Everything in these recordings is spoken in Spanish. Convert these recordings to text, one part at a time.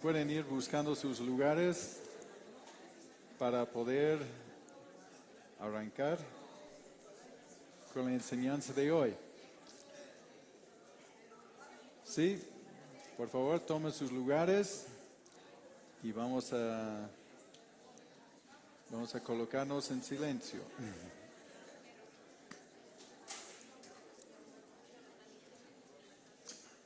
pueden ir buscando sus lugares para poder arrancar con la enseñanza de hoy. Sí, por favor, tomen sus lugares y vamos a colocarnos en silencio.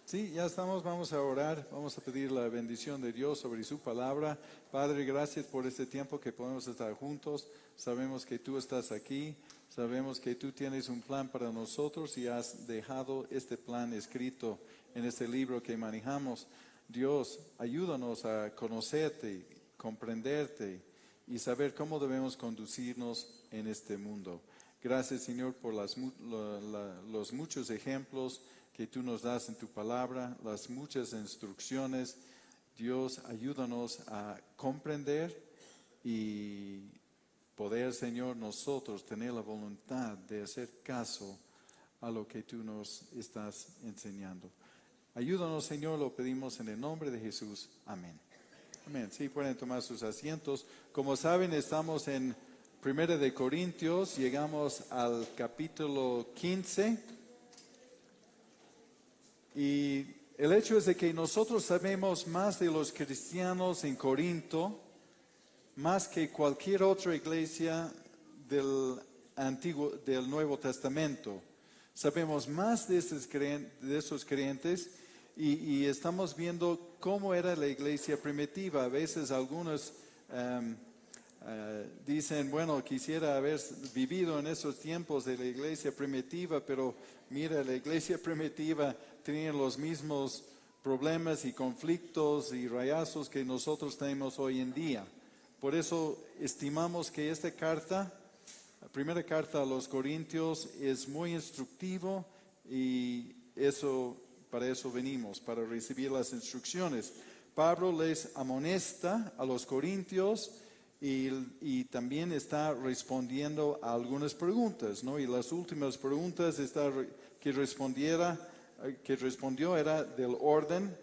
Sí, ya estamos, vamos a orar, vamos a pedir la bendición de Dios sobre su palabra. Padre, gracias por este tiempo que podemos estar juntos. Sabemos que tú estás aquí, sabemos que tú tienes un plan para nosotros y has dejado este plan escrito en este libro que manejamos. Dios, ayúdanos a conocerte, comprenderte y saber cómo debemos conducirnos en este mundo. Gracias, Señor, por los muchos ejemplos que tú nos das en tu palabra, las muchas instrucciones. Dios, ayúdanos a comprender y poder, Señor, nosotros tener la voluntad de hacer caso a lo que tú nos estás enseñando. Ayúdanos, Señor, lo pedimos en el nombre de Jesús. Amén. Amén. Sí, pueden tomar sus asientos. Como saben, estamos en 1 de Corintios, llegamos al capítulo 15. Y el hecho es de que nosotros sabemos más de los cristianos en Corinto, más que cualquier otra iglesia del Nuevo Testamento. Sabemos más de esos creyentes y estamos viendo cómo era la iglesia primitiva. A veces algunos dicen, bueno, quisiera haber vivido en esos tiempos de la iglesia primitiva, pero mira, la iglesia primitiva tenía los mismos problemas y conflictos y rayazos que nosotros tenemos hoy en día. Por eso estimamos que esta carta, la primera carta a los Corintios, es muy instructivo y para eso venimos, para recibir las instrucciones. Pablo les amonesta a los Corintios y también está respondiendo a algunas preguntas, ¿no? Y las últimas preguntas que respondió era del orden,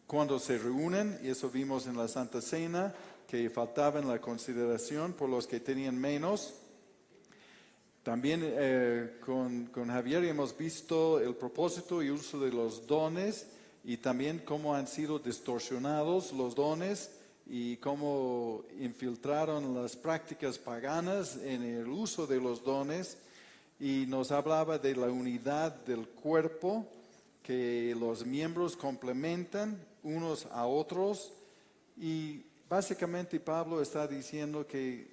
cuando se reúnen, y eso vimos en la Santa Cena, que faltaba en la consideración por los que tenían menos. También con Javier hemos visto el propósito y uso de los dones y también cómo han sido distorsionados los dones y cómo infiltraron las prácticas paganas en el uso de los dones. Y nos hablaba de la unidad del cuerpo, que los miembros complementan unos a otros. Y básicamente Pablo está diciendo que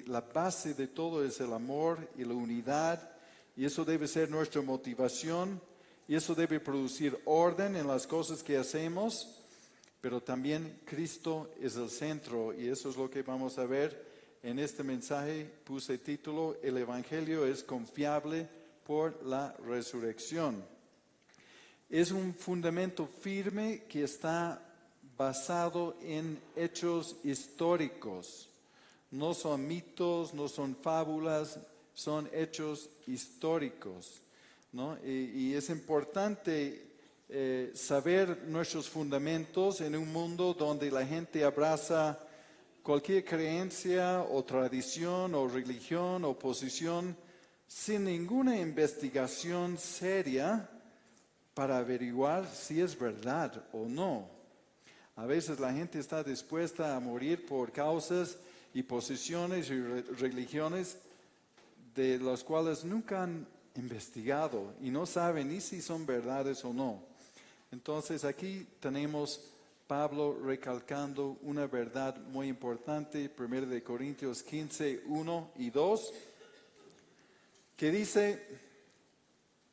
la base de todo es el amor y la unidad, y eso debe ser nuestra motivación, y eso debe producir orden en las cosas que hacemos, pero también Cristo es el centro, y eso es lo que vamos a ver en este mensaje. Puse título: El Evangelio es confiable por la resurrección. Es un fundamento firme que está basado en hechos históricos. No son mitos, no son fábulas, son hechos históricos, ¿no? Y es importante saber nuestros fundamentos en un mundo donde la gente abraza cualquier creencia o tradición o religión o posición sin ninguna investigación seria para averiguar si es verdad o no. A veces la gente está dispuesta a morir por causas y posiciones y religiones de las cuales nunca han investigado y no saben ni si son verdades o no. Entonces aquí tenemos Pablo recalcando una verdad muy importante, 1 de Corintios 15, 1 y 2, que dice: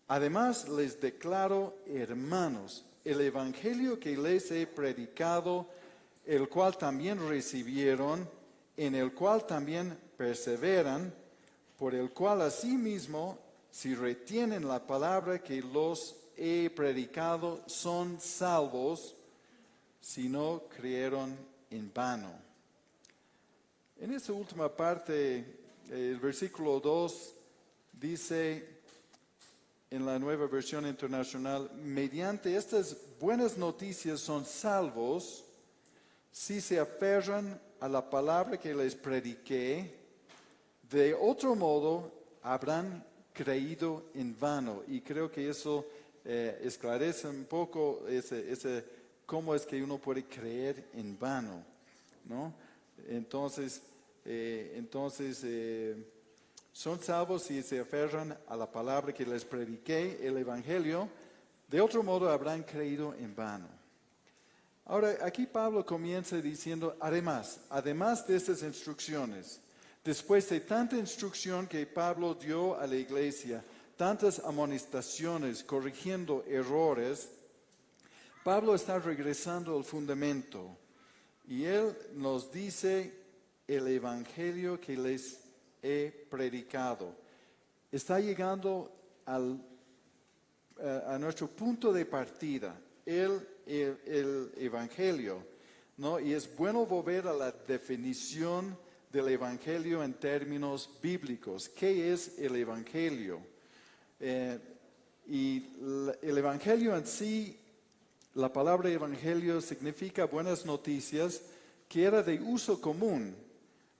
además les declaro, hermanos, el evangelio que les he predicado, el cual también recibieron, en el cual también perseveran, por el cual asimismo, si retienen la palabra que los he predicado, son salvos, si no creyeron en vano. En esta última parte, el versículo 2 dice, en la Nueva Versión Internacional: mediante estas buenas noticias son salvos si se aferran a la palabra que les prediqué, de otro modo habrán creído en vano. Y creo que eso esclarece un poco cómo es que uno puede creer en vano, ¿no? Entonces, son salvos si se aferran a la palabra que les prediqué, el Evangelio. De otro modo habrán creído en vano. Ahora, aquí Pablo comienza diciendo, además de estas instrucciones, después de tanta instrucción que Pablo dio a la iglesia, tantas amonestaciones, corrigiendo errores, Pablo está regresando al fundamento. Y él nos dice el evangelio que les he predicado. Está llegando a nuestro punto de partida, el evangelio, ¿no? Y es bueno volver a la definición del evangelio en términos bíblicos. ¿Qué es el evangelio? El evangelio en sí, la palabra evangelio significa buenas noticias, que era de uso común.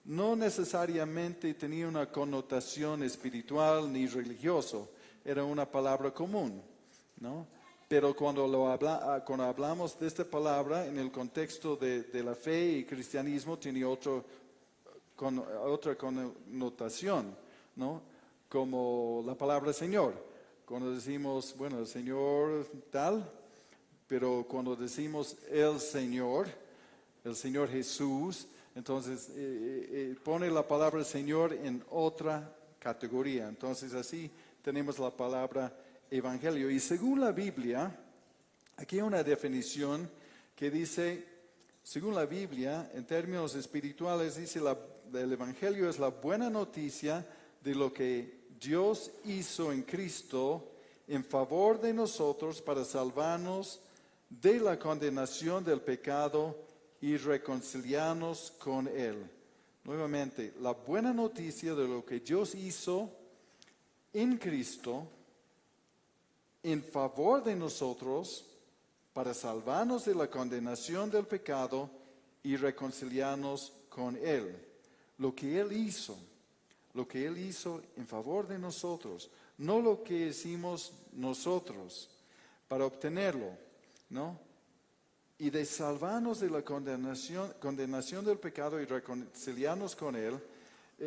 No necesariamente tenía una connotación espiritual ni religioso, era una palabra común, ¿no? Pero cuando hablamos de esta palabra en el contexto de la fe y cristianismo, tiene otra connotación, ¿no? Como la palabra Señor. Cuando decimos, bueno, el Señor tal, pero cuando decimos el Señor Jesús, entonces pone la palabra Señor en otra categoría. Entonces así tenemos la palabra evangelio. Y según la Biblia, aquí hay una definición que dice, según la Biblia, en términos espirituales, dice el evangelio es la buena noticia de lo que Dios hizo en Cristo en favor de nosotros para salvarnos de la condenación del pecado y reconciliarnos con Él. Nuevamente, la buena noticia de lo que Dios hizo en Cristo en favor de nosotros para salvarnos de la condenación del pecado y reconciliarnos con Él. Lo que Él hizo en favor de nosotros, no lo que hicimos nosotros para obtenerlo, ¿no? Y de salvarnos de la condenación del pecado y reconciliarnos con Él,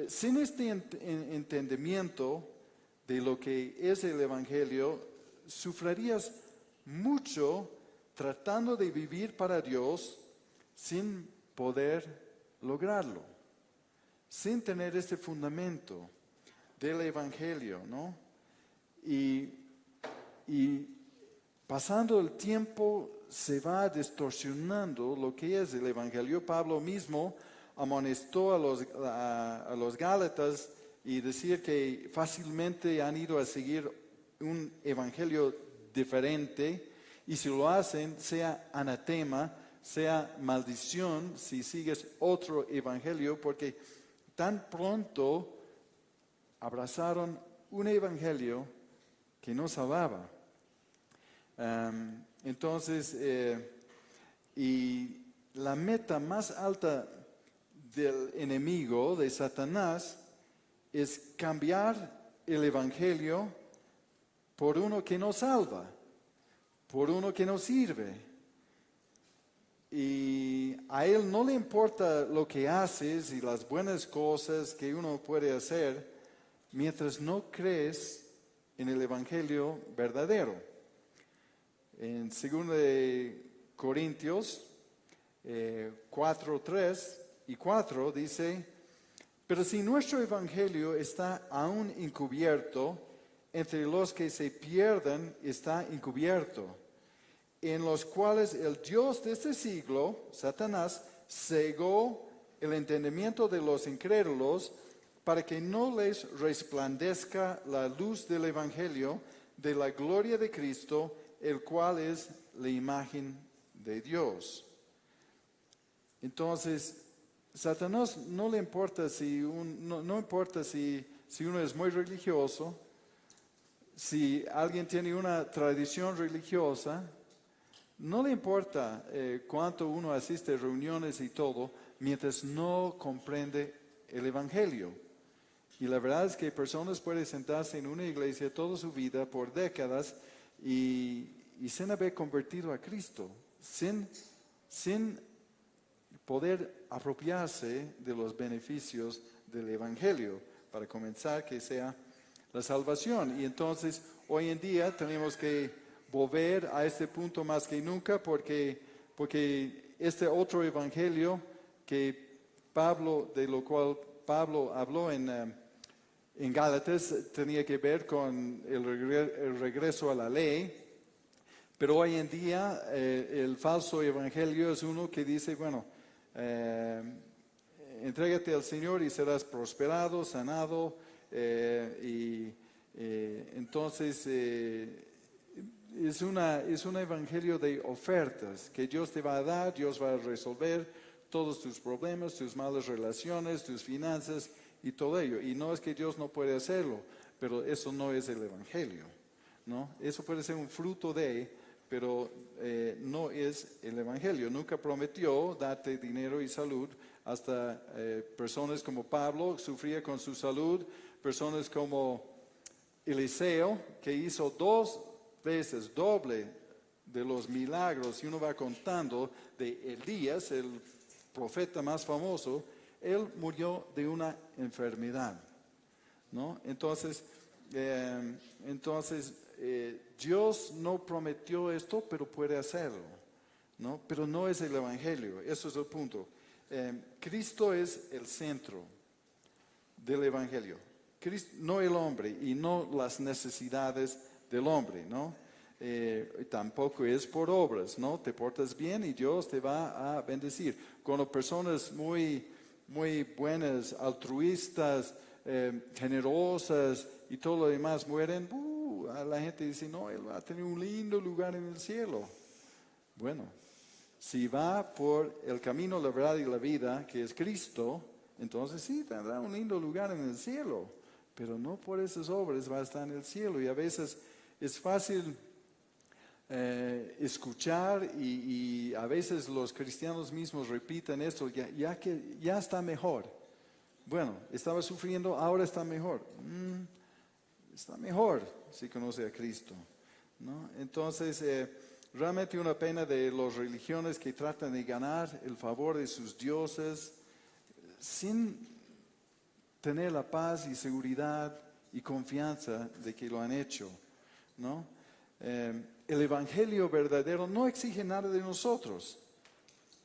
sin este entendimiento de lo que es el Evangelio, sufrirías mucho tratando de vivir para Dios sin poder lograrlo, sin tener este fundamento del Evangelio, ¿no? Y pasando el tiempo se va distorsionando lo que es el Evangelio. Pablo mismo amonestó a los Gálatas y decir que fácilmente han ido a seguir un evangelio diferente, y si lo hacen, sea anatema, sea maldición, si sigues otro evangelio, porque tan pronto abrazaron un evangelio que no salvaba. Entonces, y la meta más alta del enemigo, de Satanás, es cambiar el evangelio por uno que no salva, por uno que no sirve. Y a él no le importa lo que haces y las buenas cosas que uno puede hacer mientras no crees en el evangelio verdadero. En 2 Corintios 4:3 y 4 dice, pero si nuestro evangelio está aún encubierto, entre los que se pierden está encubierto, en los cuales el Dios de este siglo, Satanás, cegó el entendimiento de los incrédulos para que no les resplandezca la luz del evangelio de la gloria de Cristo, el cual es la imagen de Dios. Entonces, Satanás no le importa no importa si uno es muy religioso, si alguien tiene una tradición religiosa, no le importa cuánto uno asiste a reuniones y todo, mientras no comprende el Evangelio. Y la verdad es que personas pueden sentarse en una iglesia toda su vida por décadas y sin haber convertido a Cristo, sin poder apropiarse de los beneficios del Evangelio, para comenzar que sea la salvación. Y entonces hoy en día tenemos que volver a este punto más que nunca porque este otro Evangelio de lo cual Pablo habló en Gálatas tenía que ver con el regreso a la ley, pero hoy en día el falso evangelio es uno que dice, bueno, entrégate al Señor y serás prosperado, sanado, entonces es un evangelio de ofertas que Dios te va a dar, Dios va a resolver todos tus problemas, tus malas relaciones, tus finanzas y todo ello. Y no es que Dios no puede hacerlo, pero eso no es el evangelio, ¿no? Eso puede ser un fruto pero no es el evangelio. Nunca prometió darte dinero y salud. Hasta personas como Pablo sufría con su salud, personas como Eliseo, que hizo 2 veces doble de los milagros, y uno va contando de Elías, el profeta más famoso, él murió de una enfermedad, ¿no? Entonces, Dios no prometió esto, pero puede hacerlo, ¿no? Pero no es el evangelio, eso es el punto. Cristo es el centro del evangelio, no el hombre y no las necesidades del hombre, ¿no? Tampoco es por obras, ¿no? Te portas bien y Dios te va a bendecir. Cuando personas muy buenas, altruistas, generosas y todo lo demás mueren, la gente dice, no, él va a tener un lindo lugar en el cielo. Bueno, si va por el camino, la verdad y la vida, que es Cristo, entonces sí tendrá un lindo lugar en el cielo, pero no por esas obras va a estar en el cielo. Y a veces es fácil escuchar y a veces los cristianos mismos repiten esto, ya está mejor. Bueno, estaba sufriendo, ahora está mejor. Está mejor si conoce a Cristo, ¿no? Entonces, realmente una pena de las religiones que tratan de ganar el favor de sus dioses sin tener la paz y seguridad y confianza de que lo han hecho, ¿no? El evangelio verdadero no exige nada de nosotros,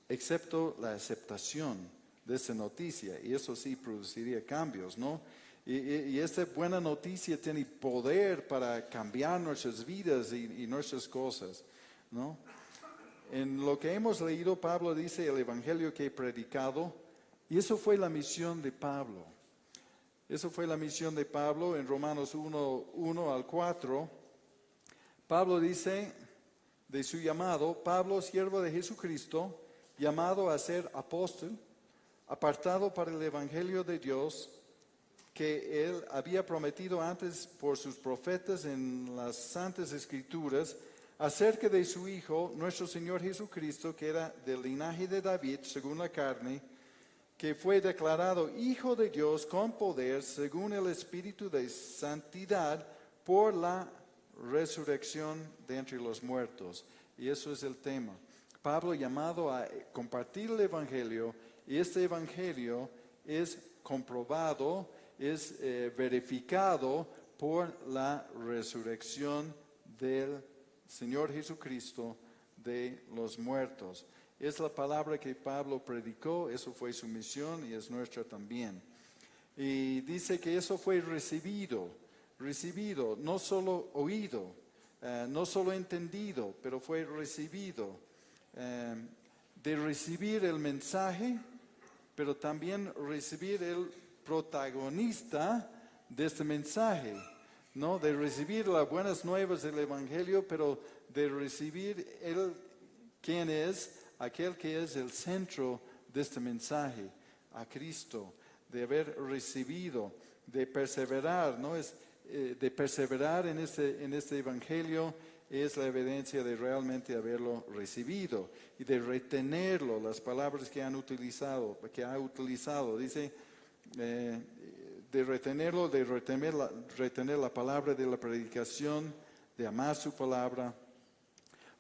excepto la aceptación de esa noticia, y eso sí produciría cambios, ¿no? Y esta buena noticia tiene poder para cambiar nuestras vidas y nuestras cosas, ¿no? En lo que hemos leído, Pablo dice el evangelio que he predicado, y eso fue la misión de Pablo. Eso fue la misión de Pablo en Romanos 1 al 4. Pablo dice de su llamado, Pablo, siervo de Jesucristo, llamado a ser apóstol, apartado para el evangelio de Dios, que él había prometido antes por sus profetas en las santas escrituras, acerca de su Hijo, nuestro Señor Jesucristo, que era del linaje de David, según la carne, que fue declarado Hijo de Dios con poder, según el Espíritu de santidad, por la resurrección de entre los muertos. Y eso es el tema. Pablo llamado a compartir el Evangelio, y este Evangelio es comprobado, es verificado por la resurrección del Señor Jesucristo de los muertos. Es la palabra que Pablo predicó, eso fue su misión y es nuestra también. Y dice que eso fue recibido, no solo oído, no solo entendido, pero fue recibido. De recibir el mensaje, pero también recibir el protagonista de este mensaje, ¿no? De recibir las buenas nuevas del Evangelio, pero de recibir quién es aquel que es el centro de este mensaje, a Cristo, de haber recibido, de perseverar, ¿no? De perseverar en este Evangelio, es la evidencia de realmente haberlo recibido y de retenerlo, las palabras que ha utilizado. Dice, de retenerlo, de retener la palabra de la predicación, de amar su palabra,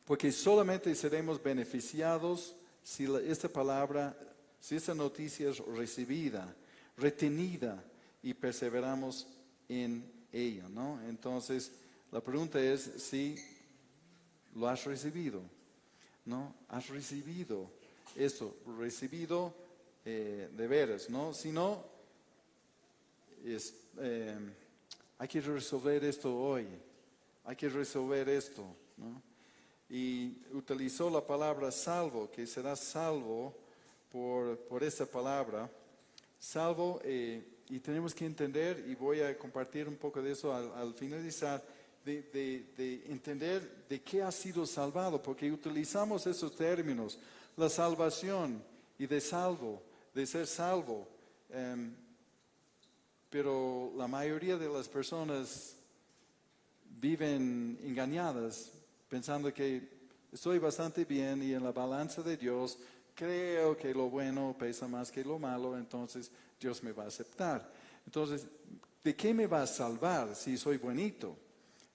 porque solamente seremos beneficiados si esta palabra, si esta noticia es recibida, retenida y perseveramos en ella, ¿no? Entonces, la pregunta es si lo has recibido, ¿no? Has recibido esto, recibido de veras, ¿no? Si no, hay que resolver esto hoy, hay que resolver esto, ¿no? Y utilizó la palabra salvo, que será salvo por esta palabra, salvo, y tenemos que entender, y voy a compartir un poco de eso al finalizar, de entender de qué ha sido salvado, porque utilizamos esos términos, la salvación y de salvo, de ser salvo, pero la mayoría de las personas viven engañadas, pensando que estoy bastante bien y en la balanza de Dios creo que lo bueno pesa más que lo malo, entonces Dios me va a aceptar. Entonces, ¿de qué me va a salvar si soy bonito?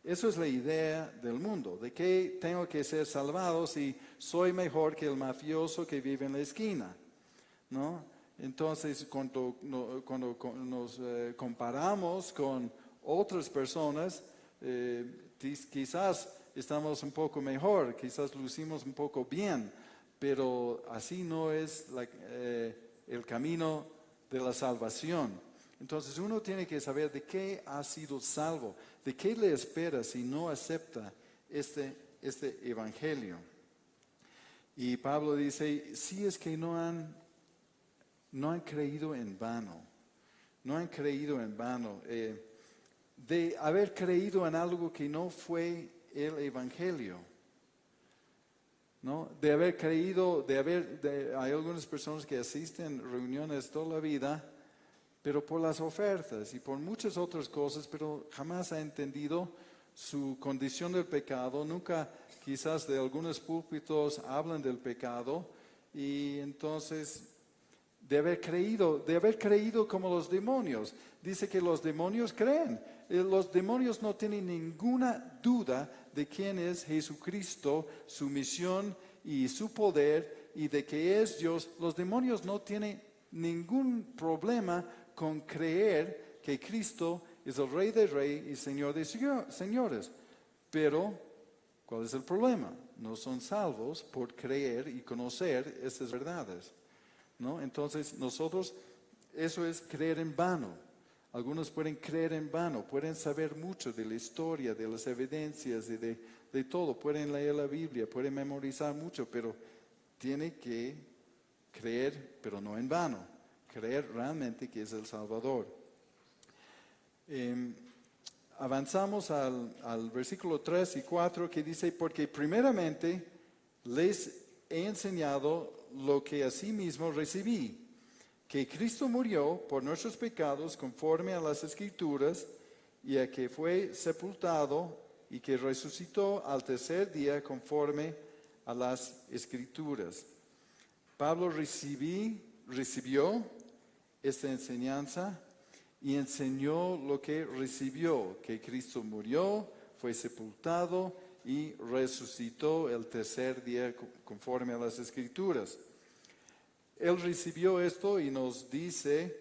Eso es la idea del mundo. ¿De qué tengo que ser salvado si soy mejor que el mafioso que vive en la esquina? ¿No? Entonces, cuando nos comparamos con otras personas, quizás estamos un poco mejor, quizás lucimos un poco bien, pero así no es el camino de la salvación. Entonces uno tiene que saber de qué ha sido salvo, de qué le espera si no acepta este evangelio. Y Pablo dice, si es que no han creído en vano, no han creído en vano, de haber creído en algo que no fue el evangelio, ¿no? De haber creído, hay algunas personas que asisten a reuniones toda la vida, pero por las ofertas y por muchas otras cosas, pero jamás ha entendido su condición del pecado, nunca quizás de algunos púlpitos hablan del pecado, y entonces de haber creído como los demonios. Dice que los demonios creen. Los demonios no tienen ninguna duda de quién es Jesucristo, su misión y su poder, y de que es Dios. Los demonios no tienen ningún problema con creer que Cristo es el Rey de Reyes y Señor de Señores. Pero, ¿cuál es el problema? No son salvos por creer y conocer estas verdades, ¿no? Entonces nosotros, eso es creer en vano. Algunos pueden creer en vano, pueden saber mucho de la historia, de las evidencias y de todo, pueden leer la Biblia, pueden memorizar mucho, pero tiene que creer, pero no en vano, creer realmente que es el Salvador. Avanzamos al versículo 3 y 4 que dice, porque primeramente les he enseñado lo que asimismo recibí, que Cristo murió por nuestros pecados conforme a las Escrituras, y a que fue sepultado y que resucitó al tercer día conforme a las Escrituras. Pablo recibió esta enseñanza y enseñó lo que recibió, que Cristo murió, fue sepultado y resucitó el tercer día conforme a las Escrituras. Él recibió esto y nos dice,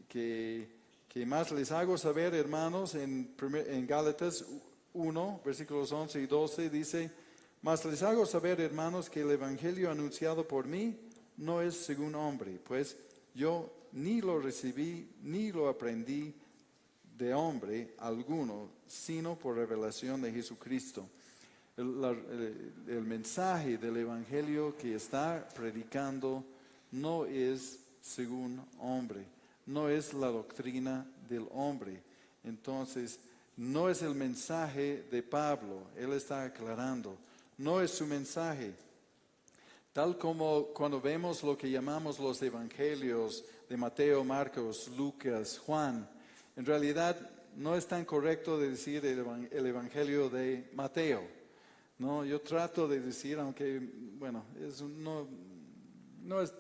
que más les hago saber, hermanos, en Gálatas 1, versículos 11 y 12, dice, mas les hago saber, hermanos, que el evangelio anunciado por mí no es según hombre, pues yo ni lo recibí ni lo aprendí de hombre alguno, sino por revelación de Jesucristo. El mensaje del evangelio que está predicando no es según hombre, no es la doctrina del hombre. Entonces, no es el mensaje de Pablo, él está aclarando, no es su mensaje. Tal como cuando vemos lo que llamamos los evangelios de Mateo, Marcos, Lucas, Juan, en realidad no es tan correcto de decir el Evangelio de Mateo. No, yo trato de decir, aunque, bueno,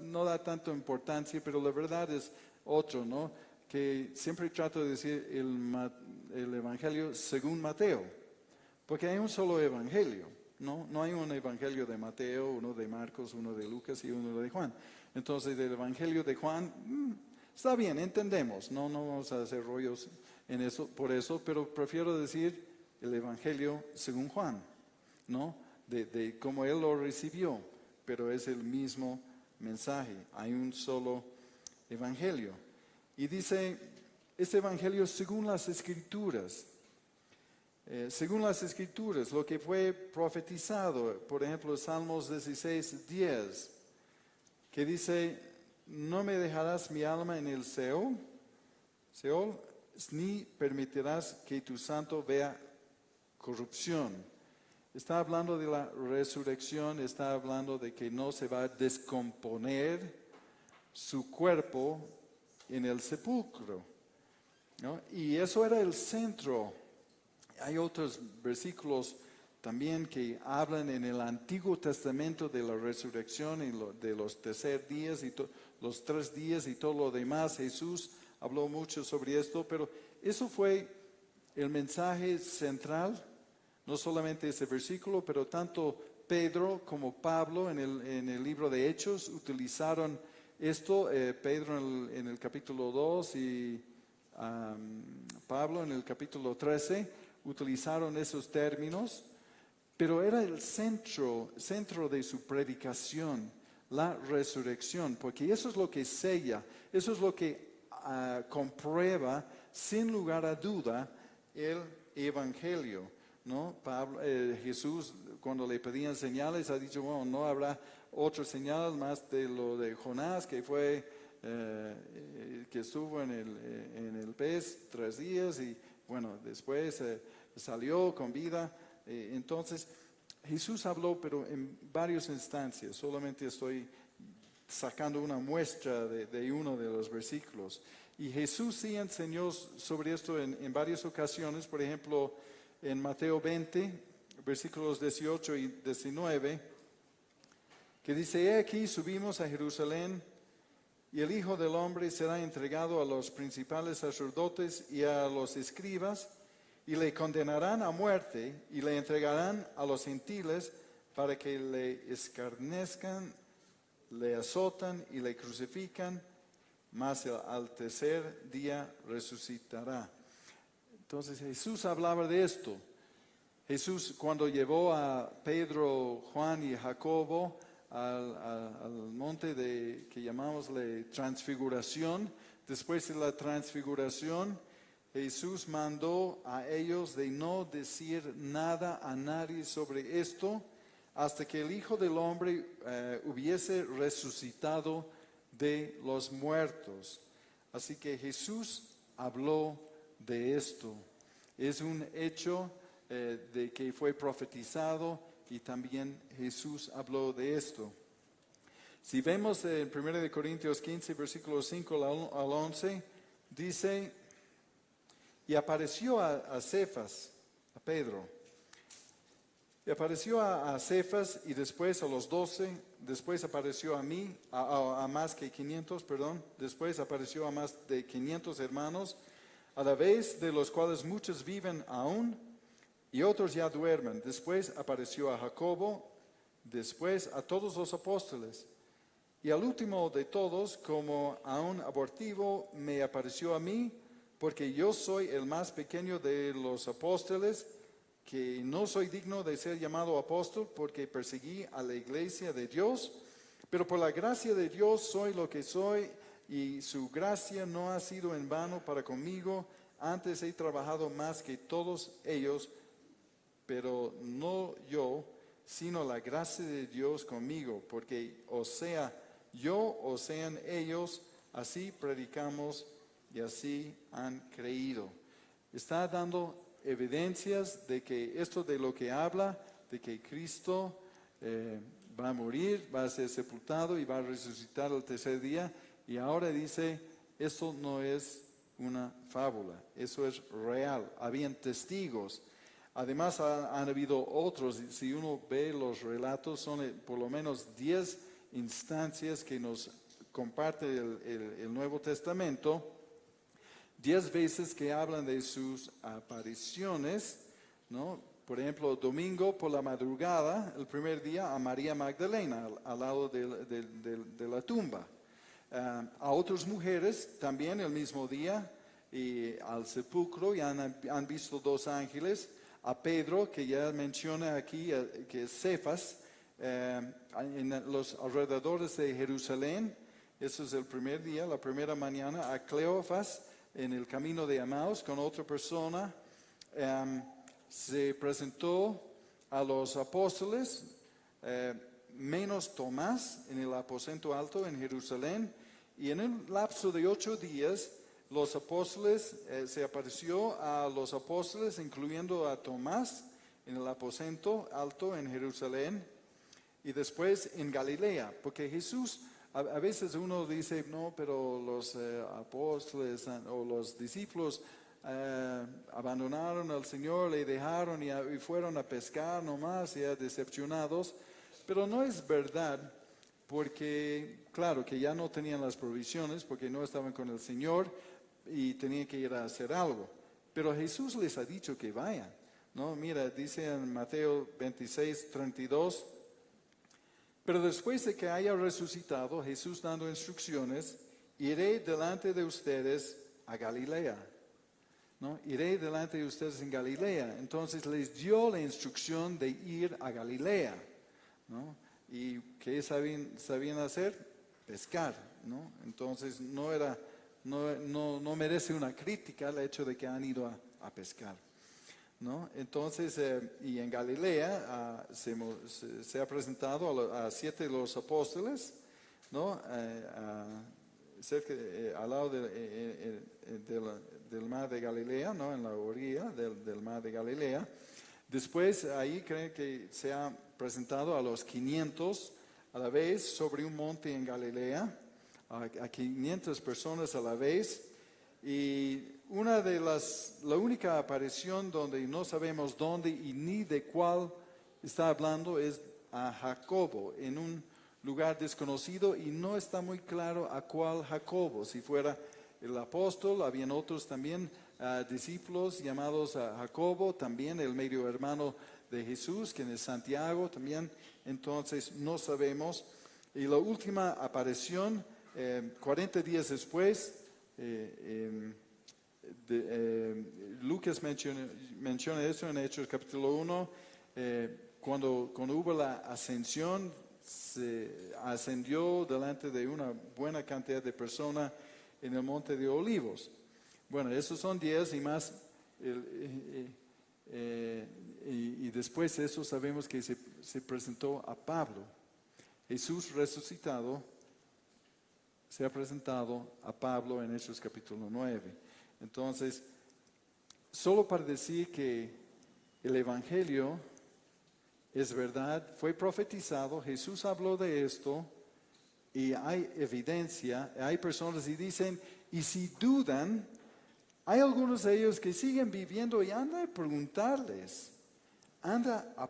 no da tanto importancia, pero la verdad es otro, ¿no? Que siempre trato de decir el Evangelio según Mateo, porque hay un solo Evangelio, ¿no? No hay un Evangelio de Mateo, uno de Marcos, uno de Lucas y uno de Juan. Entonces, el Evangelio de Juan, está bien, entendemos, no vamos a hacer rollos en eso, por eso, pero prefiero decir el Evangelio según Juan, ¿no? De cómo él lo recibió, pero es el mismo mensaje, hay un solo Evangelio. Y dice, este Evangelio según las Escrituras, lo que fue profetizado, por ejemplo, Salmos 16:10, que dice, no me dejarás mi alma en el Seol, ni permitirás que tu santo vea corrupción. Está hablando de la resurrección, está hablando de que no se va a descomponer su cuerpo en el sepulcro, ¿no? Y eso era el centro. Hay otros versículos también que hablan en el Antiguo Testamento de la resurrección y de los tercer días y los 3 días y todo lo demás. Jesús habló mucho sobre esto, pero eso fue el mensaje central, no solamente ese versículo, pero tanto Pedro como Pablo en el libro de Hechos utilizaron esto, Pedro en el capítulo 2 y Pablo en el capítulo 13, utilizaron esos términos, pero era el centro de su predicación, la resurrección, porque eso es lo que sella, eso es lo que comprueba sin lugar a duda el Evangelio, ¿no? Jesús, cuando le pedían señales, ha dicho, bueno, no habrá otra señal más de lo de Jonás, que fue que estuvo en el pez 3 días y bueno, después salió con vida. Entonces, Jesús habló, pero en varias instancias. Solamente estoy sacando una muestra de uno de los versículos. Y Jesús sí enseñó sobre esto en varias ocasiones. Por ejemplo, en Mateo 20, versículos 18 y 19, que dice, he aquí subimos a Jerusalén, y el Hijo del Hombre será entregado a los principales sacerdotes y a los escribas, y le condenarán a muerte, y le entregarán a los gentiles para que le escarnezcan, le azotan y le crucifican, mas al tercer día resucitará. Entonces Jesús hablaba de esto. Jesús, cuando llevó a Pedro, Juan y Jacobo al monte que llamamos la transfiguración, después de la transfiguración, Jesús mandó a ellos de no decir nada a nadie sobre esto hasta que el Hijo del Hombre hubiese resucitado de los muertos. Así que Jesús habló de esto. Es un hecho de que fue profetizado y también Jesús habló de esto. Si vemos en 1 Corintios 15, versículos 5 al 11, dice, y apareció a Cefas, a Pedro, y apareció a Cefas y después a los 12, después apareció a mí, a más que 500, después apareció a más de 500 hermanos, a la vez de los cuales muchos viven aún y otros ya duermen. Después apareció a Jacobo, después a todos los apóstoles. Y al último de todos, como a un abortivo, me apareció a mí, porque yo soy el más pequeño de los apóstoles, que no soy digno de ser llamado apóstol, porque perseguí a la iglesia de Dios, pero por la gracia de Dios soy lo que soy, y su gracia no ha sido en vano para conmigo. Antes he trabajado más que todos ellos, pero no yo, sino la gracia de Dios conmigo, porque o sea yo o sean ellos, así predicamos y así han creído. Está dando evidencias de que esto de lo que habla, de que Cristo va a morir, va a ser sepultado y va a resucitar el tercer día. Y ahora dice, esto no es una fábula. Eso es real. Habían testigos. Además han habido otros. Si uno ve los relatos, son por lo menos 10 instancias que nos comparte el Nuevo Testamento. 10 veces que hablan de sus apariciones, ¿no? Por ejemplo, domingo por la madrugada, el primer día, a María Magdalena, al lado de la tumba. A otras mujeres también el mismo día, y al sepulcro, y han visto 2 ángeles. A Pedro, que ya menciona aquí, que es Cefas, en los alrededores de Jerusalén. Eso es el primer día, la primera mañana. A Cleofas, en el camino de Emaús, con otra persona. Se presentó a los apóstoles, menos Tomás, en el aposento alto en Jerusalén. Y en un lapso de 8 días, los apóstoles, se apareció a los apóstoles, incluyendo a Tomás, en el aposento alto en Jerusalén. Y después en Galilea, porque Jesús, a veces uno dice, no, pero los apóstoles o los discípulos abandonaron al Señor, le dejaron y fueron a pescar nomás, ya decepcionados. Pero no es verdad, porque claro que ya no tenían las provisiones, porque no estaban con el Señor y tenían que ir a hacer algo. Pero Jesús les ha dicho que vayan, ¿no? Mira, dice en Mateo 26:32, pero después de que haya resucitado, Jesús dando instrucciones, iré delante de ustedes a Galilea, ¿no? Iré delante de ustedes en Galilea. Entonces les dio la instrucción de ir a Galilea, ¿no? ¿Y qué sabían hacer? Pescar, ¿no? Entonces no merece una crítica el hecho de que han ido a pescar, ¿no? Entonces, y en Galilea se ha presentado a 7 de los apóstoles, ¿no? Al lado del mar de Galilea, ¿no? En la orilla del mar de Galilea. Después ahí creen que se ha presentado a los 500 a la vez sobre un monte en Galilea, a 500 personas a la vez. Y la única aparición donde no sabemos dónde y ni de cuál está hablando es a Jacobo, en un lugar desconocido, y no está muy claro a cuál Jacobo. Si fuera el apóstol, habían otros también discípulos llamados a Jacobo, también el medio hermano de Jesús, que es Santiago también. Entonces no sabemos. Y la última aparición, 40 días después, Lucas menciona eso en Hechos capítulo 1, cuando hubo la ascensión, se ascendió delante de una buena cantidad de personas en el monte de Olivos. Bueno, esos son 10 y más, y después de eso sabemos que se presentó a Pablo. Jesús resucitado se ha presentado a Pablo en Hechos capítulo 9. Entonces, solo para decir que el Evangelio es verdad, fue profetizado, Jesús habló de esto y hay evidencia. Hay personas que dicen, y si dudan, hay algunos de ellos que siguen viviendo, y anda a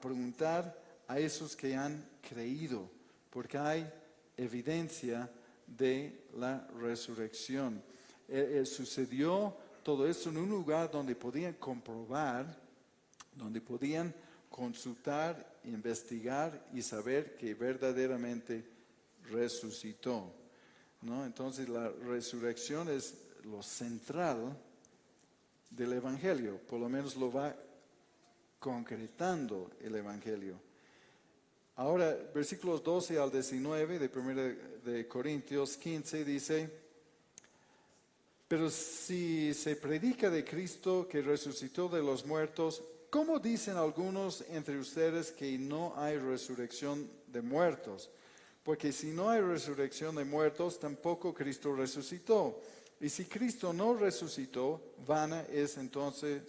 preguntar a esos que han creído, porque hay evidencia de la resurrección. Sucedió todo esto en un lugar donde podían comprobar, donde podían consultar, investigar y saber que verdaderamente resucitó, ¿no? Entonces la resurrección es lo central del Evangelio, por lo menos lo va concretando el Evangelio. Ahora, versículos 12 al 19 de 1 de Corintios 15 dice, pero si se predica de Cristo que resucitó de los muertos, ¿cómo dicen algunos entre ustedes que no hay resurrección de muertos? Porque si no hay resurrección de muertos, tampoco Cristo resucitó. Y si Cristo no resucitó, vana es entonces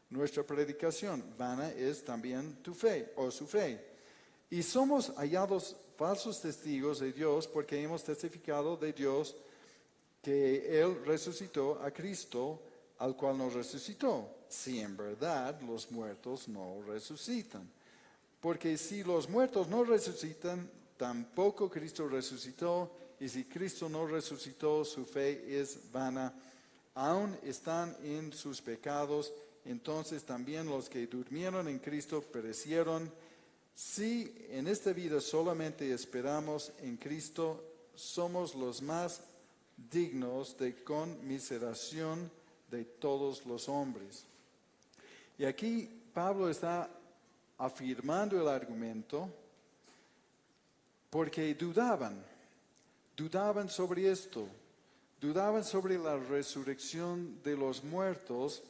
nuestra predicación, vana es también tu fe o su fe. Y somos hallados falsos testigos de Dios porque hemos testificado de Dios que Él resucitó a Cristo, al cual nos resucitó, si en verdad los muertos no resucitan. Porque si los muertos no resucitan, tampoco Cristo resucitó, y si Cristo no resucitó, su fe es vana. Aún están en sus pecados, entonces también los que durmieron en Cristo perecieron. Si en esta vida solamente esperamos en Cristo, somos los más dignos de conmiseración de todos los hombres. Y aquí Pablo está afirmando el argumento porque dudaban sobre esto, dudaban sobre la resurrección de los muertos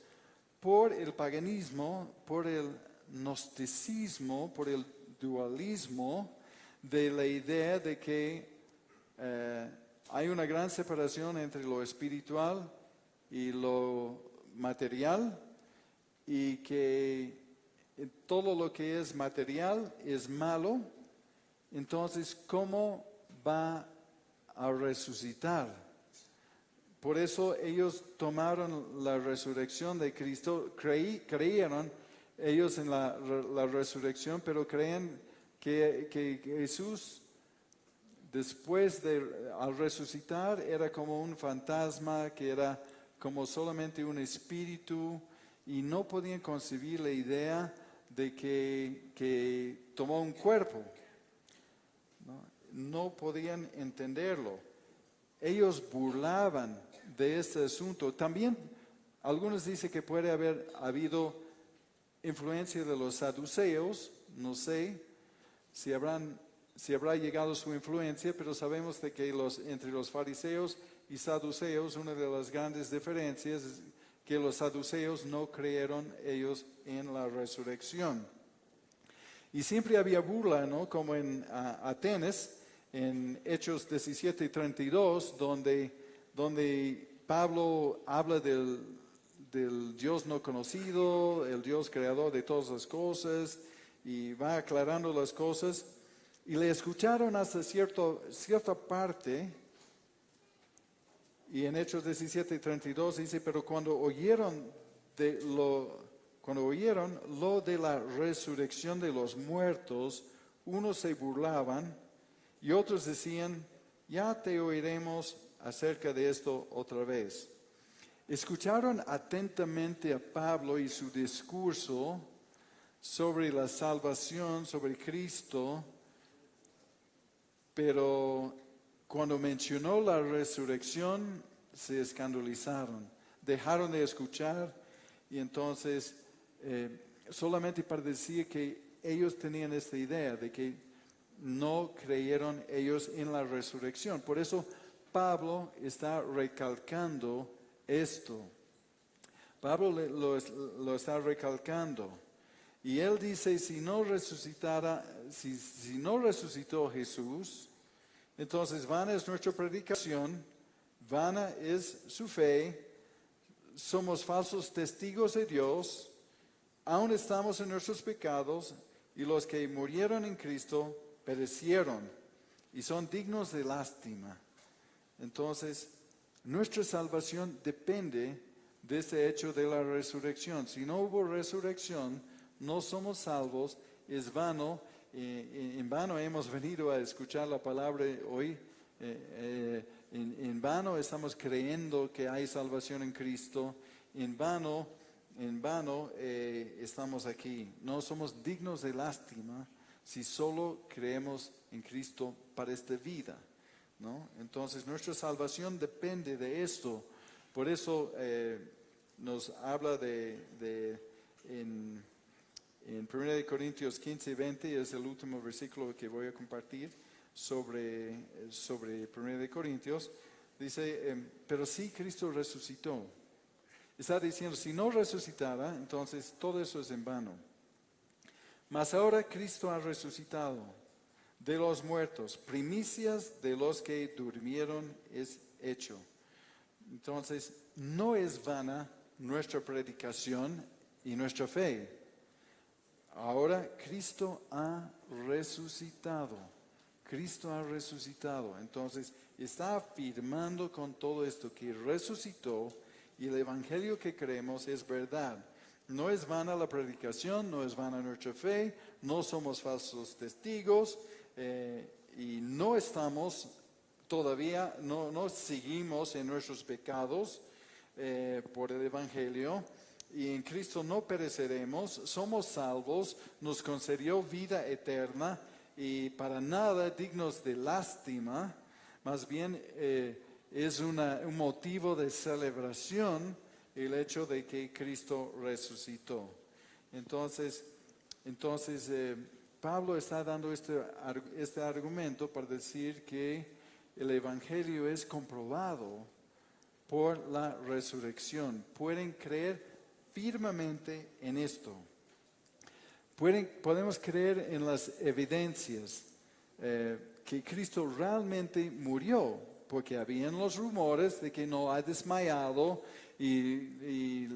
por el paganismo, por el gnosticismo, por el dualismo de la idea de que hay una gran separación entre lo espiritual y lo material, y que todo lo que es material es malo. Entonces, ¿cómo va a resucitar? Por eso ellos tomaron la resurrección de Cristo, creyeron ellos en la resurrección, pero creen que Jesús, después al resucitar, era como un fantasma, que era como solamente un espíritu, y no podían concebir la idea de que tomó un cuerpo. No podían entenderlo. Ellos burlaban de este asunto. También algunos dicen que puede haber habido influencia de los saduceos. No sé si habrá llegado su influencia, pero sabemos de que entre los fariseos y saduceos, una de las grandes diferencias es que los saduceos no creyeron ellos en la resurrección. Y siempre había burla, ¿no? Como en Atenas, en Hechos 17:32, donde Pablo habla del Dios no conocido, el Dios creador de todas las cosas, y va aclarando las cosas. Y le escucharon hasta cierta parte, y en Hechos 17:32 dice, pero cuando oyeron lo de la resurrección de los muertos, unos se burlaban y otros decían, ya te oiremos acerca de esto otra vez. Escucharon atentamente a Pablo y su discurso sobre la salvación, sobre Cristo, pero cuando mencionó la resurrección se escandalizaron, dejaron de escuchar, y entonces solamente para decir que ellos tenían esta idea de que no creyeron ellos en la resurrección. Por eso Pablo está recalcando esto. Pablo lo está recalcando. Y él dice, si no resucitó Jesús, entonces vana es nuestra predicación, vana es su fe, somos falsos testigos de Dios, aún estamos en nuestros pecados, y los que murieron en Cristo perecieron y son dignos de lástima. Entonces, nuestra salvación depende de este hecho de la resurrección. Si no hubo resurrección, no somos salvos, es vano. En vano hemos venido a escuchar la palabra hoy. En vano estamos creyendo que hay salvación en Cristo. En vano estamos aquí. No somos dignos de lástima si solo creemos en Cristo para esta vida, ¿no? Entonces nuestra salvación depende de esto. Por eso nos habla en 1 Corintios 15:20, es el último versículo que voy a compartir sobre 1 Corintios. Dice, pero si Cristo resucitó. Está diciendo, si no resucitara, entonces todo eso es en vano. Mas ahora Cristo ha resucitado de los muertos, primicias de los que durmieron es hecho. Entonces, no es vana nuestra predicación y nuestra fe. Ahora Cristo ha resucitado. Cristo ha resucitado. Entonces, está afirmando con todo esto que resucitó y el evangelio que creemos es verdad. No es vana la predicación, no es vana nuestra fe, no somos falsos testigos y no estamos todavía, no seguimos en nuestros pecados por el evangelio. Y en Cristo no pereceremos, somos salvos, nos concedió vida eterna y para nada dignos de lástima, más bien es un motivo de celebración el hecho de que Cristo resucitó. Entonces Pablo está dando este argumento para decir que el Evangelio es comprobado por la resurrección. Pueden creer firmemente en esto. Podemos creer en las evidencias que Cristo realmente murió, porque habían los rumores de que no ha desmayado y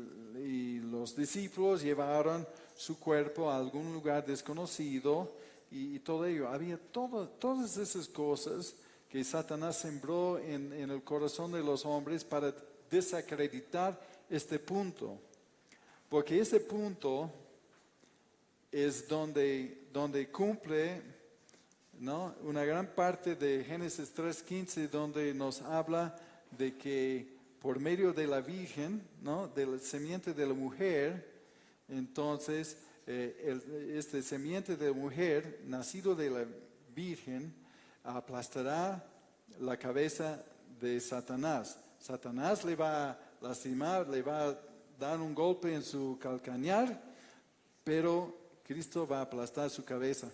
los discípulos llevaron su cuerpo a algún lugar desconocido y todo ello. Había todas esas cosas que Satanás sembró en el corazón de los hombres para desacreditar este punto. Porque ese punto es donde cumple, ¿no?, una gran parte de Génesis 3:15, donde nos habla de que por medio de la Virgen, ¿no?, de la semiente de la mujer, entonces este semiente de la mujer, nacido de la Virgen, aplastará la cabeza de Satanás. Satanás le va a lastimar, le va a dar un golpe en su calcañar, pero Cristo va a aplastar su cabeza.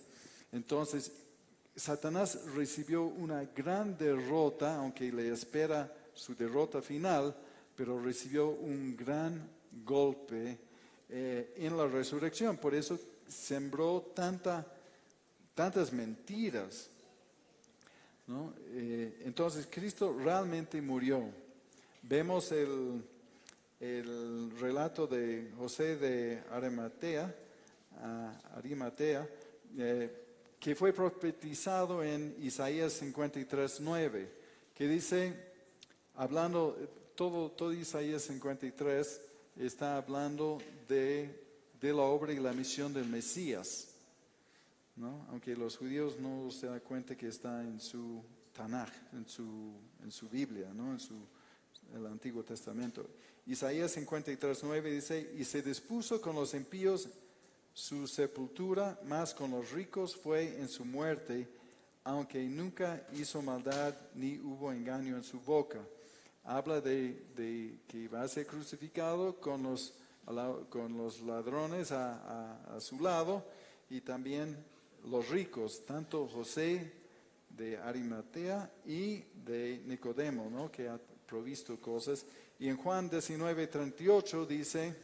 Entonces, Satanás recibió una gran derrota, aunque le espera su derrota final, pero recibió un gran golpe en la resurrección. Por eso sembró tantas mentiras, ¿no? Entonces, Cristo realmente murió. Vemos el relato de José de Arimatea, que fue profetizado en Isaías 53:9, que dice, hablando, todo Isaías 53 está hablando de la obra y la misión del Mesías, ¿no? Aunque los judíos no se dan cuenta que está en su Tanaj, en su Biblia, ¿no?, en el Antiguo Testamento. Isaías 53:9 dice, y se dispuso con los impíos su sepultura, mas con los ricos fue en su muerte, aunque nunca hizo maldad ni hubo engaño en su boca. Habla de que va a ser crucificado con los ladrones a su lado y también los ricos, tanto José de Arimatea y de Nicodemo, ¿no?, que ha provisto cosas. Y en Juan 19:38 dice,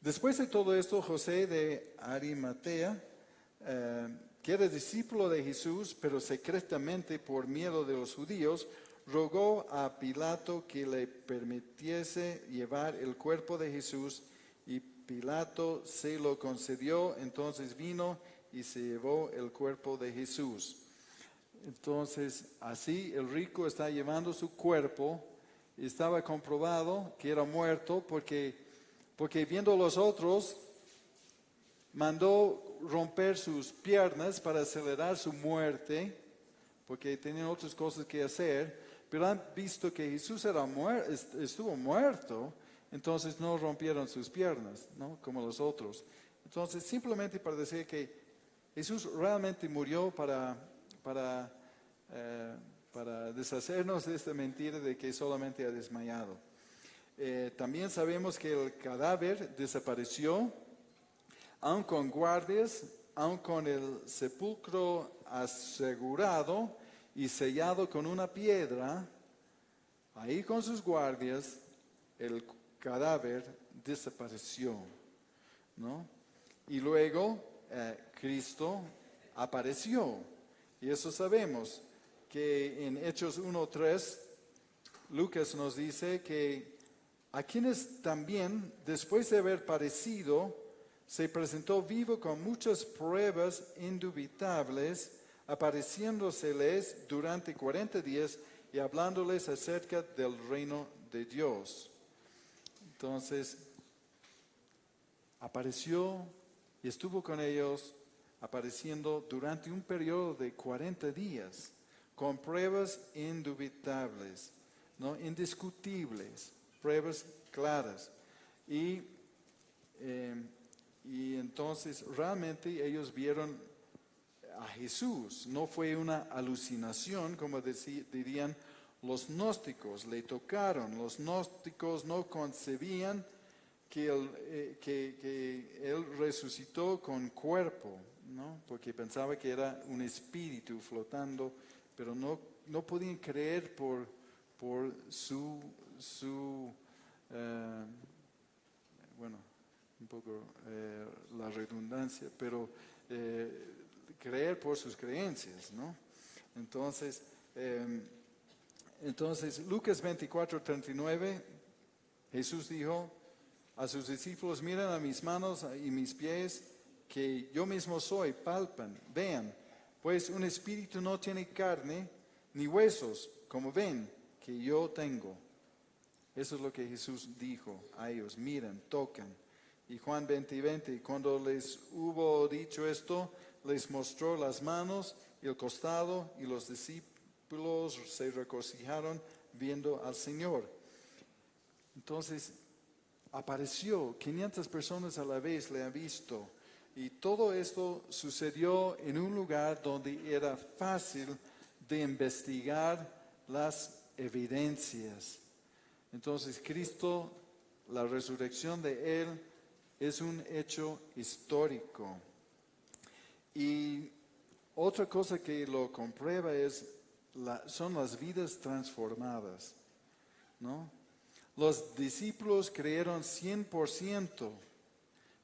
después de todo esto, José de Arimatea, que era discípulo de Jesús, pero secretamente por miedo de los judíos, rogó a Pilato que le permitiese llevar el cuerpo de Jesús, y Pilato se lo concedió. Entonces vino y se llevó el cuerpo de Jesús. Entonces, así el rico está llevando su cuerpo. Estaba comprobado que era muerto porque viendo los otros, mandó romper sus piernas para acelerar su muerte, porque tenían otras cosas que hacer, pero han visto que Jesús estuvo muerto, entonces no rompieron sus piernas, ¿no?, como los otros. Entonces, simplemente para decir que Jesús realmente murió para deshacernos de esta mentira de que solamente ha desmayado. También sabemos que el cadáver desapareció, aun con guardias, aun con el sepulcro asegurado y sellado con una piedra. Ahí con sus guardias, el cadáver desapareció, ¿no? Y luego Cristo apareció. Y eso sabemos, que en Hechos 1:3, Lucas nos dice que a quienes también, después de haber padecido, se presentó vivo con muchas pruebas indubitables, apareciéndoseles durante 40 días y hablándoles acerca del reino de Dios. Entonces, apareció y estuvo con ellos, apareciendo durante un periodo de 40 días, con pruebas indubitables, ¿no? Indiscutibles, pruebas claras. Y entonces realmente ellos vieron a Jesús. No fue una alucinación, como dirían los gnósticos. Le tocaron. Los gnósticos no concebían que él resucitó con cuerpo, ¿no? Porque pensaba que era un espíritu flotando, pero no podían creer por su bueno, un poco la redundancia, pero creer por sus creencias, ¿no? Entonces, Lucas 24:39, Jesús dijo a sus discípulos: miren a mis manos y mis pies, que yo mismo soy, palpan, vean, pues un espíritu no tiene carne ni huesos, como ven que yo tengo. Eso es lo que Jesús dijo a ellos: miren, tocan. Y Juan 20:20, cuando les hubo dicho esto, les mostró las manos y el costado, y los discípulos se regocijaron viendo al Señor. Entonces, apareció, 500 personas a la vez le han visto. Y todo esto sucedió en un lugar donde era fácil de investigar las evidencias. Entonces, Cristo, la resurrección de Él, es un hecho histórico. Y otra cosa que lo comprueba son las vidas transformadas, ¿no? Los discípulos creyeron 100%,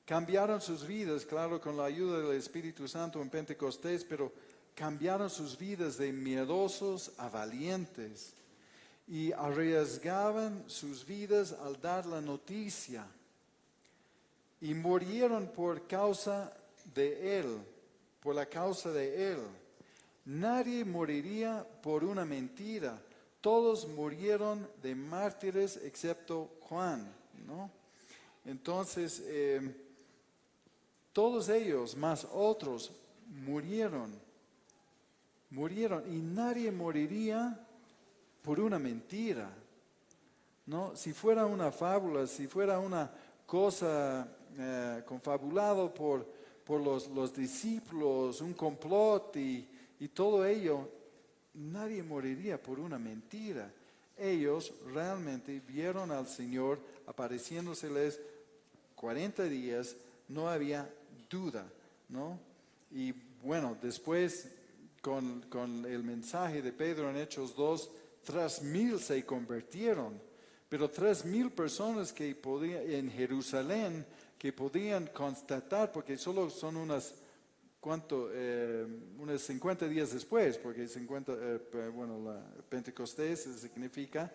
cambiaron sus vidas, claro, con la ayuda del Espíritu Santo en Pentecostés, pero cambiaron sus vidas de miedosos a valientes y arriesgaban sus vidas al dar la noticia y murieron por causa de Él, por la causa de Él. Nadie moriría por una mentira. Todos murieron de mártires excepto Juan, ¿no? Entonces, todos ellos, más otros, murieron y nadie moriría por una mentira, ¿no? Si fuera una fábula, si fuera una cosa confabulado por los discípulos, un complot y todo ello, nadie moriría por una mentira. Ellos realmente vieron al Señor apareciéndoseles 40 días, no había duda, ¿no? Y bueno, después con el mensaje de Pedro en Hechos 2, 3,000 se convirtieron, pero 3,000 personas que podían en Jerusalén, que podían constatar, porque solo son unas 50 días después, porque 50, la Pentecostés significa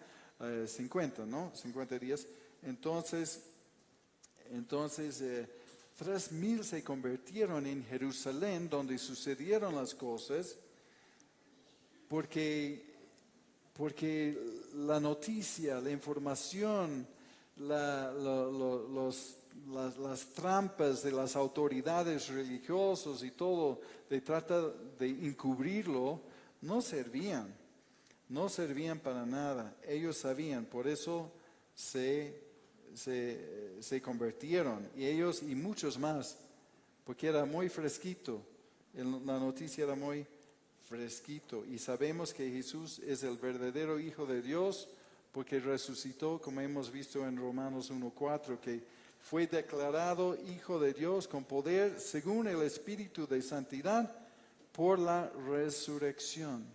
50, ¿no? 50 días. Entonces 3,000 se convirtieron en Jerusalén, donde sucedieron las cosas, porque la noticia, la información, las trampas de las autoridades religiosas y todo, de tratar de encubrirlo, no servían para nada. Ellos sabían, por eso se convirtieron, y ellos y muchos más, porque era muy fresquito, la noticia era muy fresquito, y sabemos que Jesús es el verdadero Hijo de Dios, porque resucitó, como hemos visto en Romanos 1:4, que fue declarado Hijo de Dios con poder según el Espíritu de Santidad por la resurrección,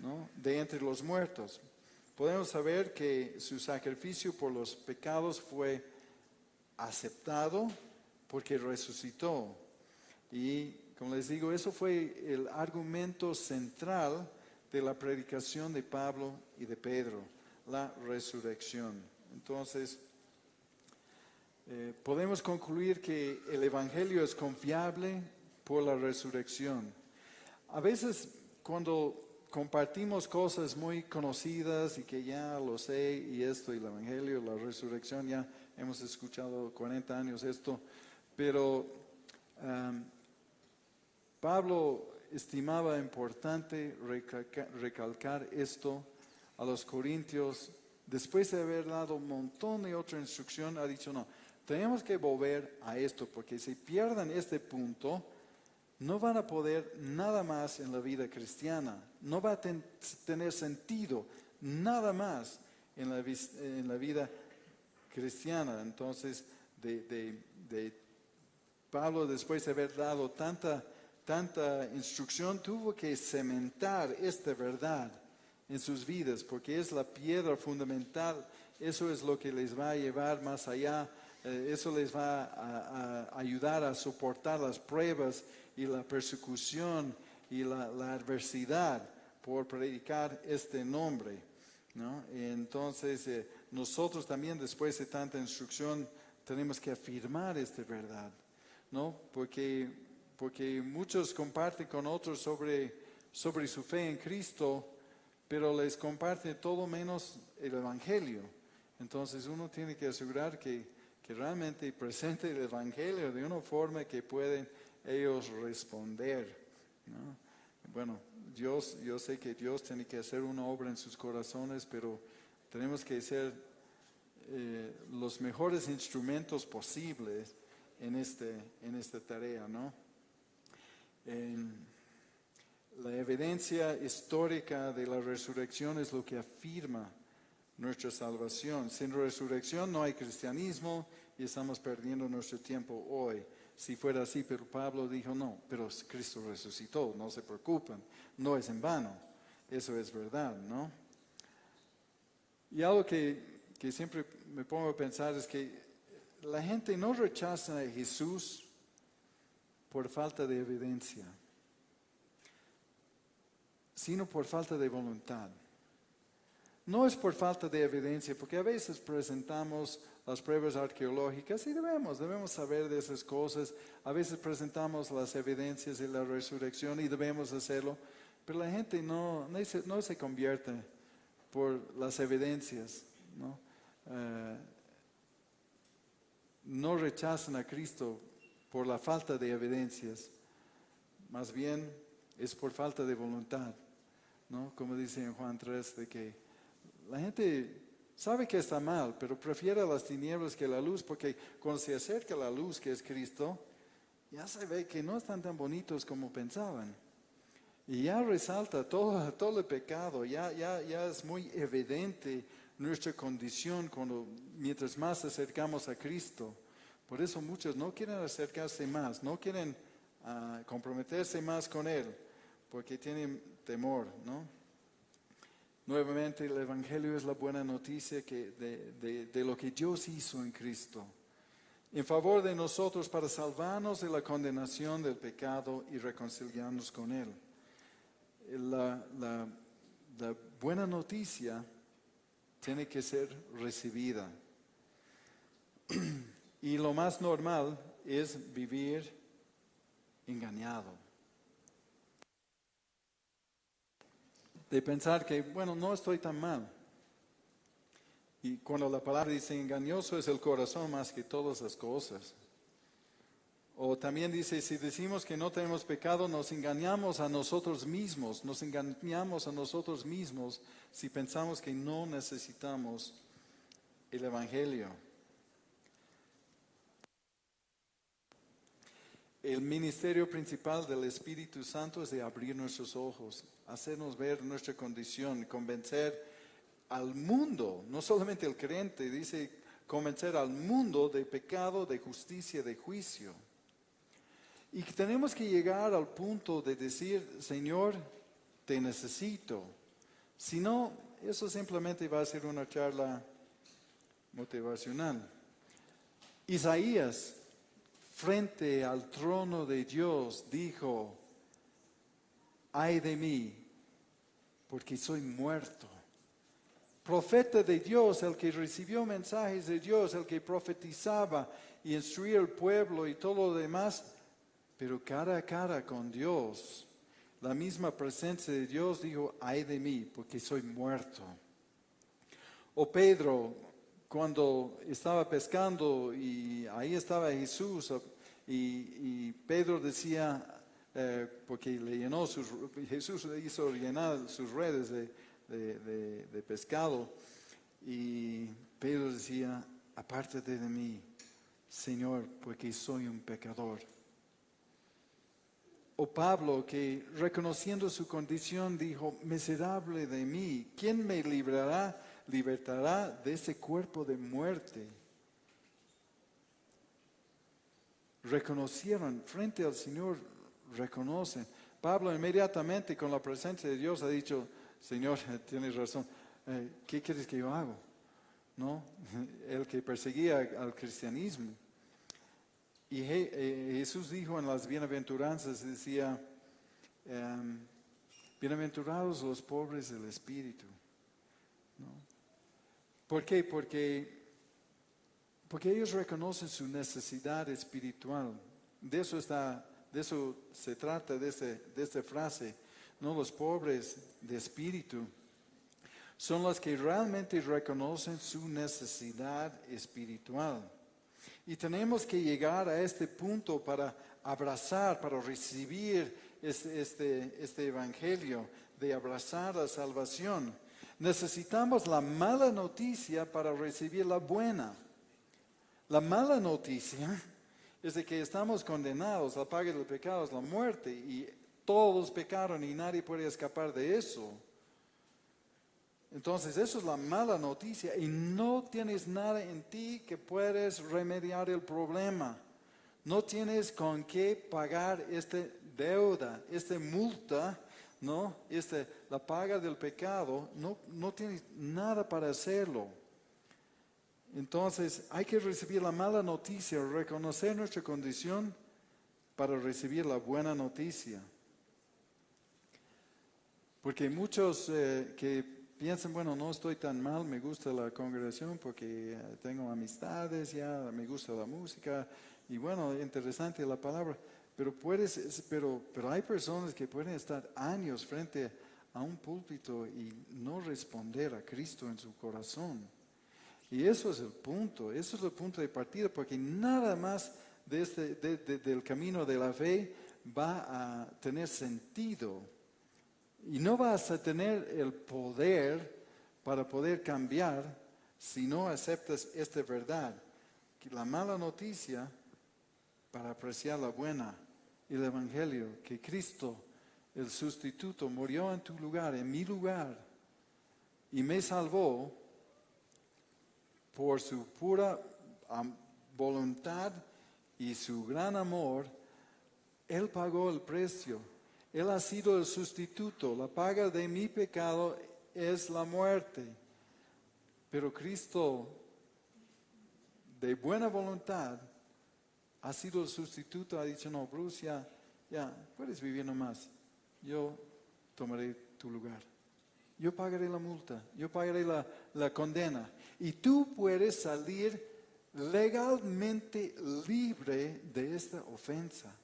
¿no?, de entre los muertos. Podemos saber que su sacrificio por los pecados fue aceptado porque resucitó. Y como les digo, eso fue el argumento central de la predicación de Pablo y de Pedro, la resurrección. Entonces, podemos concluir que el Evangelio es confiable por la resurrección. A veces cuando compartimos cosas muy conocidas y que ya lo sé, y esto, y el Evangelio, la resurrección, ya hemos escuchado 40 años esto, pero Pablo estimaba importante recalcar esto a los corintios. Después de haber dado un montón de otra instrucción, ha dicho, no, tenemos que volver a esto, porque si pierden este punto, no van a poder nada más en la vida cristiana. No va a tener sentido nada más en la vida cristiana. Entonces, de Pablo, después de haber dado tanta instrucción, tuvo que cementar esta verdad en sus vidas, porque es la piedra fundamental. Eso es lo que les va a llevar más allá. Eso les va a ayudar a soportar las pruebas y la persecución y la adversidad por predicar este nombre, ¿no? Entonces, nosotros también, después de tanta instrucción, tenemos que afirmar esta verdad, ¿no? Porque muchos comparten con otros sobre su fe en Cristo, pero les comparte todo menos el Evangelio. Entonces uno tiene que asegurar que realmente presente el Evangelio de una forma que pueden ellos responder, ¿no? Bueno, yo sé que Dios tiene que hacer una obra en sus corazones, pero tenemos que ser los mejores instrumentos posibles en esta tarea, ¿no? La evidencia histórica de la resurrección es lo que afirma nuestra salvación. Sin resurrección no hay cristianismo y estamos perdiendo nuestro tiempo hoy. Si fuera así, pero Pablo dijo, no, pero Cristo resucitó, no se preocupen, no es en vano. Eso es verdad, ¿no? Y algo que siempre me pongo a pensar es que la gente no rechaza a Jesús por falta de evidencia, sino por falta de voluntad. No es por falta de evidencia, porque a veces presentamos las pruebas arqueológicas y debemos saber de esas cosas. A veces presentamos las evidencias de la resurrección y debemos hacerlo, pero la gente no se convierte por las evidencias, ¿no? No rechazan a Cristo por la falta de evidencias, más bien es por falta de voluntad, ¿no? Como dice en Juan 3, de que la gente sabe que está mal, pero prefiere las tinieblas que la luz, porque cuando se acerca la luz, que es Cristo, ya se ve que no están tan bonitos como pensaban. Y ya resalta todo el pecado, ya es muy evidente nuestra condición mientras más acercamos a Cristo. Por eso muchos no quieren acercarse más, no quieren comprometerse más con Él, porque tienen temor, ¿no? Nuevamente, el Evangelio es la buena noticia de lo que Dios hizo en Cristo, en favor de nosotros para salvarnos de la condenación del pecado y reconciliarnos con Él. La buena noticia tiene que ser recibida. Y lo más normal es vivir engañado. De pensar que, bueno, no estoy tan mal. Y cuando la palabra dice engañoso es el corazón más que todas las cosas. O también dice, si decimos que no tenemos pecado, nos engañamos a nosotros mismos. Nos engañamos a nosotros mismos si pensamos que no necesitamos el Evangelio. El ministerio principal del Espíritu Santo es de abrir nuestros ojos, hacernos ver nuestra condición, convencer al mundo, no solamente el creyente, dice convencer al mundo de pecado, de justicia, de juicio. Y tenemos que llegar al punto de decir, Señor, te necesito. Si no, eso simplemente va a ser una charla motivacional. Isaías, frente al trono de Dios, dijo, ay de mí, porque soy muerto. Profeta de Dios, el que recibió mensajes de Dios, el que profetizaba y instruía al pueblo y todo lo demás, pero cara a cara con Dios. la misma presencia de Dios, dijo, ay de mí, porque soy muerto. O Pedro, cuando estaba pescando y ahí estaba Jesús, y Pedro decía, porque le llenó Jesús le hizo llenar sus redes de pescado, y Pedro decía, apártate de mí, Señor, porque soy un pecador. O Pablo, que reconociendo su condición dijo, miserable de mí, ¿quién me libertará de ese cuerpo de muerte? Reconocieron frente al Señor, reconocen. Pablo inmediatamente con la presencia de Dios ha dicho, Señor, tienes razón, ¿qué quieres que yo haga? ¿No? El que perseguía al cristianismo. Y Jesús dijo en las bienaventuranzas, decía, bienaventurados los pobres del espíritu. ¿No? ¿Por qué? Porque ellos reconocen su necesidad espiritual. De eso se trata de esta frase. ¿No? Los pobres de espíritu son los que realmente reconocen su necesidad espiritual. Y tenemos que llegar a este punto para abrazar, para recibir este evangelio, de abrazar la salvación. Necesitamos la mala noticia para recibir la buena. La mala noticia es de que estamos condenados, la paga del pecado es la muerte, y todos pecaron y nadie puede escapar de eso. Entonces, eso es la mala noticia y no tienes nada en ti que puedes remediar el problema. No tienes con qué pagar esta deuda, esta multa, ¿no? La paga del pecado, no tienes nada para hacerlo. Entonces, hay que recibir la mala noticia, reconocer nuestra condición para recibir la buena noticia. Porque muchos que piensan, bueno, no estoy tan mal, me gusta la congregación porque tengo amistades, ya me gusta la música y bueno, interesante la palabra, pero hay personas que pueden estar años frente a un púlpito y no responder a Cristo en su corazón. Y eso es el punto de partida, porque nada más del camino de la fe va a tener sentido. Y no vas a tener el poder para poder cambiar si no aceptas esta verdad. Que la mala noticia para apreciar la buena. Y el evangelio, que Cristo, el sustituto, murió en tu lugar, en mi lugar. Y me salvó por su pura voluntad y su gran amor. Él pagó el precio. Él ha sido el sustituto. La paga de mi pecado es la muerte. Pero Cristo, de buena voluntad, ha sido el sustituto. Ha dicho, no, Bruce, ya, puedes vivir nomás. Yo tomaré tu lugar. Yo pagaré la multa. Yo pagaré la condena. Y tú puedes salir legalmente libre de esta ofensa.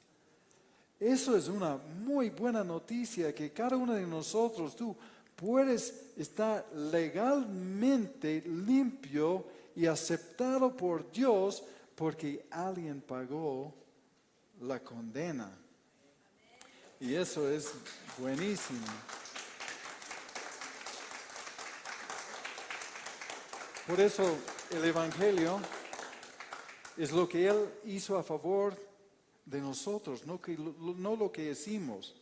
Eso es una muy buena noticia, que cada uno de nosotros, tú puedes estar legalmente limpio y aceptado por Dios porque alguien pagó la condena. Y eso es buenísimo. Por eso el Evangelio es lo que Él hizo a favor de nosotros, no lo que hicimos.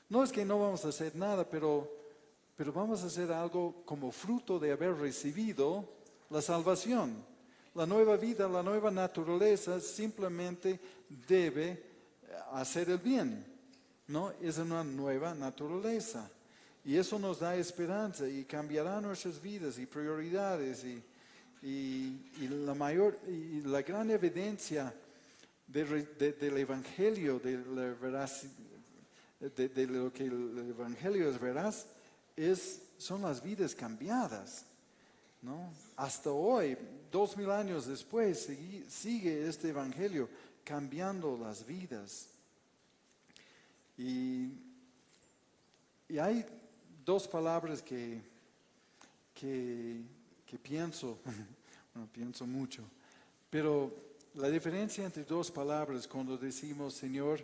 No es que no vamos a hacer nada, pero vamos a hacer algo como fruto de haber recibido la salvación. La nueva vida, la nueva naturaleza simplemente debe hacer el bien, ¿no? Es una nueva naturaleza. Y eso nos da esperanza y cambiará nuestras vidas y prioridades y la gran evidencia del Evangelio, de lo que el Evangelio es veraz, son las vidas cambiadas, ¿no? Hasta hoy, 2000 años después, sigue este Evangelio cambiando las vidas. Y Y hay dos palabras que pienso, bueno, pienso mucho, pero la diferencia entre dos palabras cuando decimos, Señor,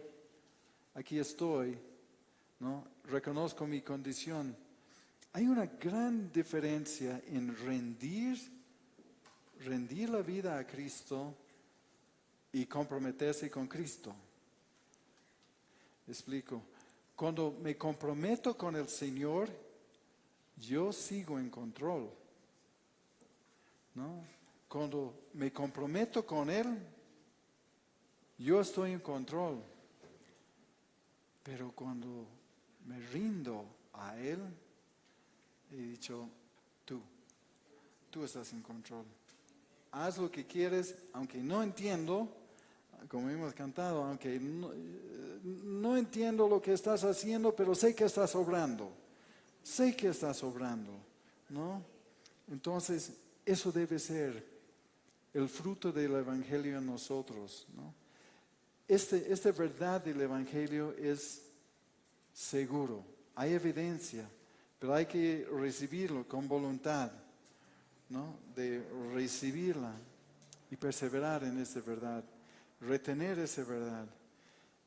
aquí estoy, ¿no? Reconozco mi condición. Hay una gran diferencia en rendir la vida a Cristo y comprometerse con Cristo. Explico. Cuando me comprometo con el Señor, yo sigo en control, ¿no? Cuando me comprometo con Él, yo estoy en control. Pero cuando me rindo a Él, he dicho, tú estás en control. Haz lo que quieres, aunque no entiendo, como hemos cantado, aunque no entiendo lo que estás haciendo, pero sé que estás obrando. Sé que estás obrando, ¿no? Entonces, eso debe ser el fruto del Evangelio en nosotros, ¿no? Esta verdad del Evangelio es seguro, hay evidencia, pero hay que recibirlo con voluntad, ¿no? De recibirla y perseverar en esa verdad, retener esa verdad.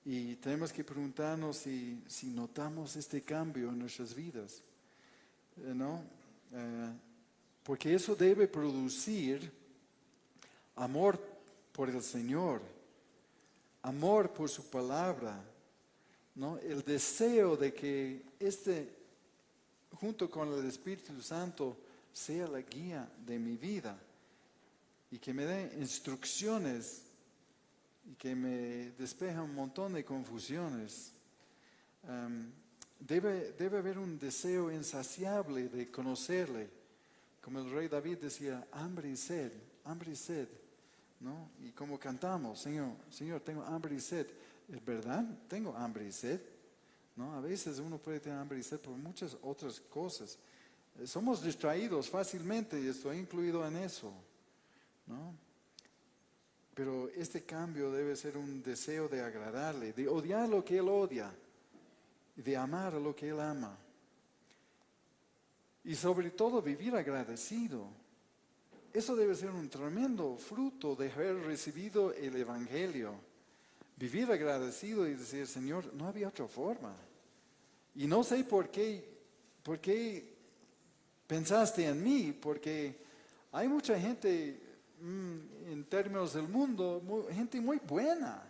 Y tenemos que preguntarnos si notamos este cambio en nuestras vidas, ¿no? Porque eso debe producir amor por el Señor, amor por su palabra, ¿no? El deseo de que junto con el Espíritu Santo, sea la guía de mi vida y que me dé instrucciones y que me despeje un montón de confusiones. Debe haber un deseo insaciable de conocerle. Como el rey David decía, hambre y sed, ¿no? Y como cantamos, Señor, tengo hambre y sed. ¿Es verdad? Tengo hambre y sed, ¿no? A veces uno puede tener hambre y sed por muchas otras cosas. Somos distraídos fácilmente y estoy incluido en eso, ¿no? Pero este cambio debe ser un deseo de agradarle, de odiar lo que Él odia y de amar a lo que Él ama. Y sobre todo vivir agradecido. Eso debe ser un tremendo fruto de haber recibido el Evangelio. Vivir agradecido y decir, Señor, no había otra forma. Y no sé por qué pensaste en mí, porque hay mucha gente, en términos del mundo, gente muy buena,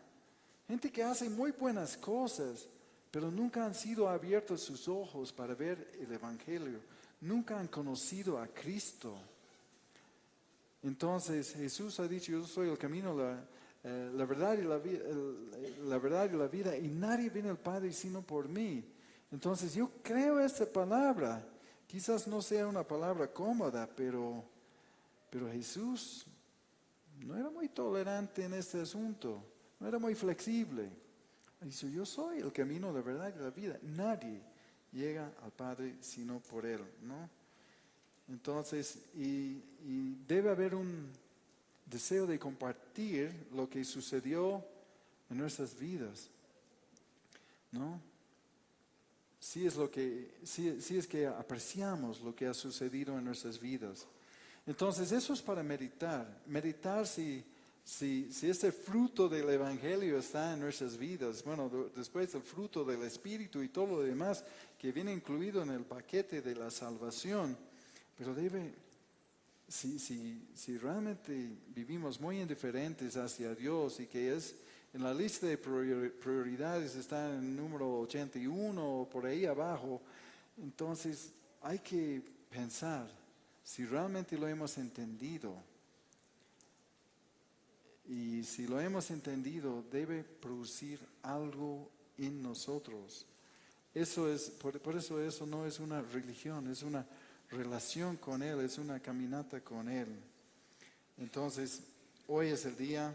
gente que hace muy buenas cosas, pero nunca han sido abiertos sus ojos para ver el Evangelio, nunca han conocido a Cristo. Entonces Jesús ha dicho, yo soy el camino, la verdad y la vida, y nadie viene al Padre sino por mí. Entonces yo creo esta palabra. Quizás no sea una palabra cómoda, pero Jesús no era muy tolerante en este asunto, no era muy flexible. Dice, yo soy el camino, la verdad y la vida. Nadie llega al Padre sino por Él, ¿no? Entonces, y debe haber un deseo de compartir lo que sucedió en nuestras vidas, ¿no? Si es que apreciamos lo que ha sucedido en nuestras vidas. Entonces, eso es para meditar si este fruto del Evangelio está en nuestras vidas. Bueno, después el fruto del Espíritu y todo lo demás que viene incluido en el paquete de la salvación. Pero si realmente vivimos muy indiferentes hacia Dios y que es en la lista de prioridades está en el número 81 o por ahí abajo, entonces hay que pensar si realmente lo hemos entendido. Y si lo hemos entendido, debe producir algo en nosotros. Por eso eso no es una religión, es una relación con Él, es una caminata con Él. Entonces, hoy es el día,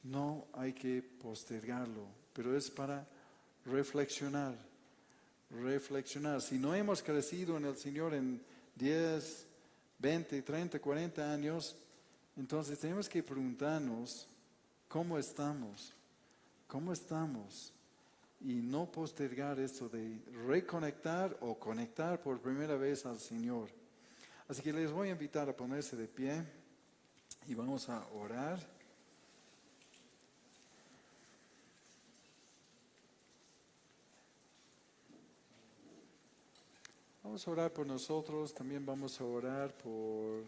no hay que postergarlo, pero es para reflexionar. Si no hemos crecido en el Señor en 10, 20, 30, 40 años, entonces tenemos que preguntarnos, ¿cómo estamos? ¿Cómo estamos? y no postergar esto de reconectar o conectar por primera vez al Señor. Así que les voy a invitar a ponerse de pie y vamos a orar. Vamos a orar por nosotros, también vamos a orar por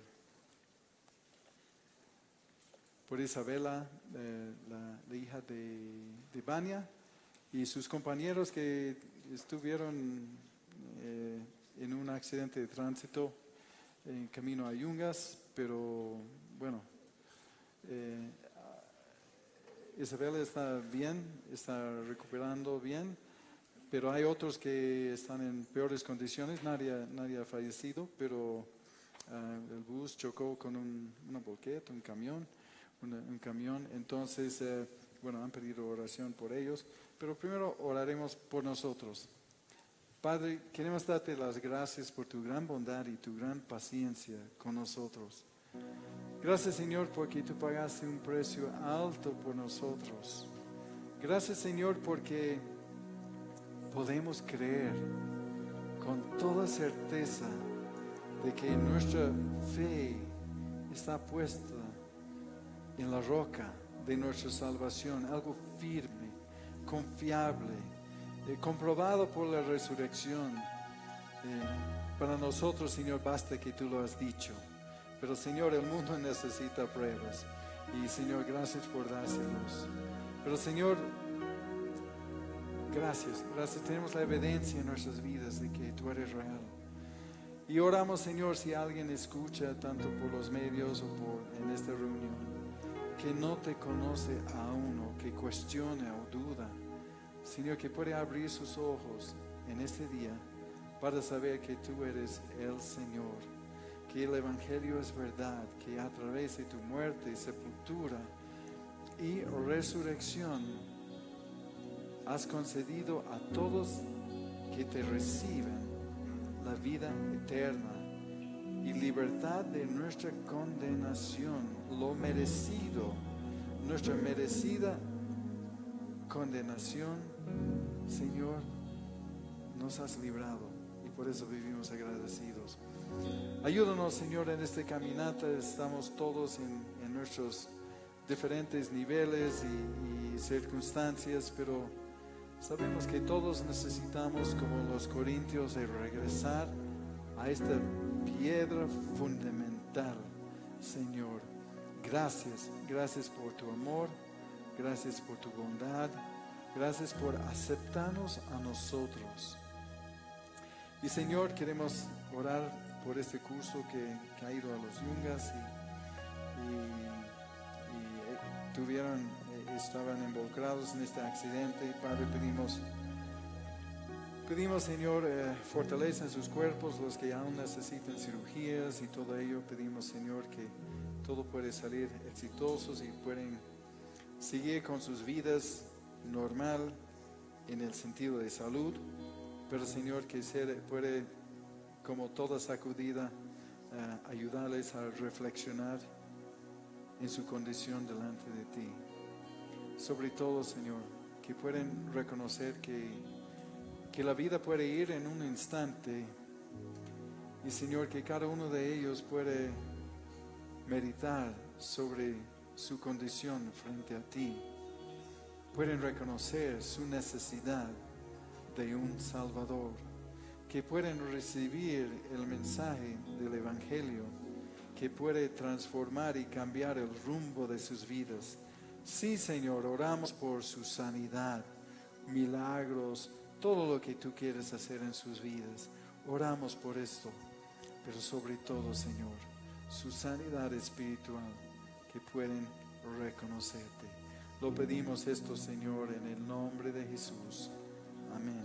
Isabela, la hija de Vania, y sus compañeros que estuvieron en un accidente de tránsito en camino a Yungas, pero bueno, Isabela está bien, está recuperando bien, pero hay otros que están en peores condiciones. Nadie ha fallecido, pero el bus chocó con una volqueta, un camión. Entonces, bueno, han pedido oración por ellos, pero primero oraremos por nosotros. Padre, queremos darte las gracias por tu gran bondad y tu gran paciencia con nosotros. Gracias, Señor, porque tú pagaste un precio alto por nosotros. Gracias, Señor, porque podemos creer con toda certeza de que nuestra fe está puesta en la roca de nuestra salvación, algo firme, confiable, comprobado por la resurrección. Para nosotros, Señor, basta que tú lo has dicho. Pero, Señor, el mundo necesita pruebas. Y, Señor, gracias por dárselos. Pero, Señor, gracias. Tenemos la evidencia en nuestras vidas de que tú eres real. Y oramos, Señor, si alguien escucha, tanto por los medios o en esta reunión, que no te conoce aún o que cuestiona o duda, Señor, que puede abrir sus ojos en este día para saber que tú eres el Señor, que el Evangelio es verdad, que a través de tu muerte, sepultura y resurrección has concedido a todos que te reciben la vida eterna y libertad de nuestra condenación, lo merecido, nuestra merecida condenación, Señor, nos has librado y por eso vivimos agradecidos. Ayúdanos, Señor, en esta caminata. Estamos todos en nuestros diferentes niveles y circunstancias, pero sabemos que todos necesitamos, como los corintios, de regresar a esta piedra fundamental. Señor, gracias por tu amor, gracias por tu bondad, gracias por aceptarnos a nosotros. Y, Señor, queremos orar por este curso que ha ido a los Yungas y estaban involucrados en este accidente. Y, Padre, pedimos, Señor, fortaleza en sus cuerpos, los que aún necesitan cirugías y todo ello. Pedimos, Señor, que todo puede salir exitosos y pueden seguir con sus vidas normal en el sentido de salud. Pero, Señor, que puede, como toda sacudida, ayudarles a reflexionar en su condición delante de ti. Sobre todo, Señor, que pueden reconocer que la vida puede ir en un instante. Y, Señor, que cada uno de ellos puede meditar sobre su condición frente a ti. Pueden reconocer su necesidad de un Salvador, que pueden recibir el mensaje del Evangelio, que puede transformar y cambiar el rumbo de sus vidas. Sí, Señor, oramos por su sanidad, milagros, todo lo que tú quieres hacer en sus vidas. Oramos por esto, pero sobre todo, Señor, su sanidad espiritual, que pueden reconocerte. Lo pedimos esto, Señor, en el nombre de Jesús. Amén.